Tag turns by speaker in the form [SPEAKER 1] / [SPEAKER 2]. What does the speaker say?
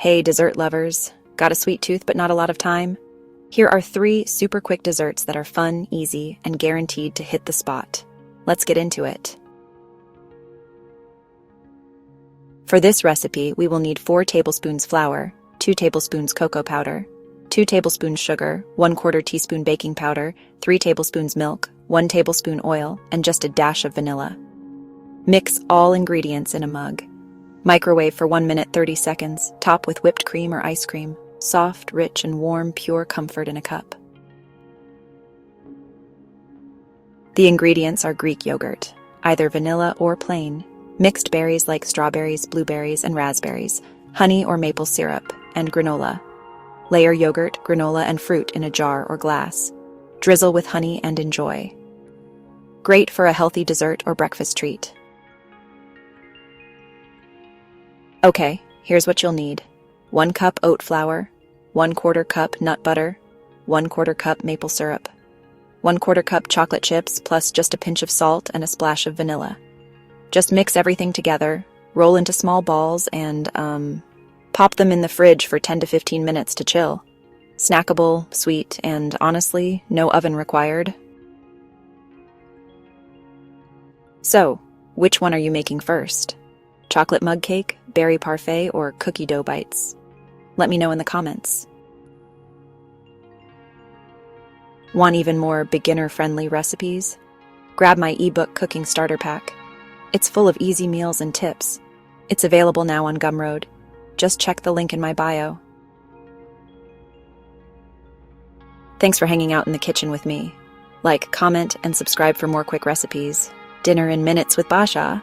[SPEAKER 1] Hey, dessert lovers. Got a sweet tooth but not a lot of time? Here are 3 super quick desserts that are fun, easy, and guaranteed to hit the spot. Let's get into it. For this recipe, we will need 4 tablespoons flour, 2 tablespoons cocoa powder, 2 tablespoons sugar, 1/4 teaspoon baking powder, 3 tablespoons milk, 1 tablespoon oil, and just a dash of vanilla. Mix all ingredients in a mug. Microwave for 1 minute 30 seconds, top with whipped cream or ice cream. Soft, rich, and warm, pure comfort in a cup. The ingredients are Greek yogurt, either vanilla or plain, mixed berries like strawberries, blueberries, and raspberries, honey or maple syrup, and granola. Layer yogurt, granola, and fruit in a jar or glass. Drizzle with honey and enjoy. Great for a healthy dessert or breakfast treat. Okay, here's what you'll need. 1 cup oat flour, 1/4 cup nut butter, 1/4 cup maple syrup, 1/4 cup chocolate chips plus just a pinch of salt and a splash of vanilla. Just mix everything together, roll into small balls, and, pop them in the fridge for 10 to 15 minutes to chill. Snackable, sweet, and honestly, no oven required. So, which one are you making first? Chocolate mug cake, berry parfait, or cookie dough bites? Let me know in the comments. Want even more beginner-friendly recipes? Grab my ebook cooking starter pack. It's full of easy meals and tips. It's available now on Gumroad. Just check the link in my bio. Thanks for hanging out in the kitchen with me. Like, comment, and subscribe for more quick recipes. Dinner in minutes with Bahja.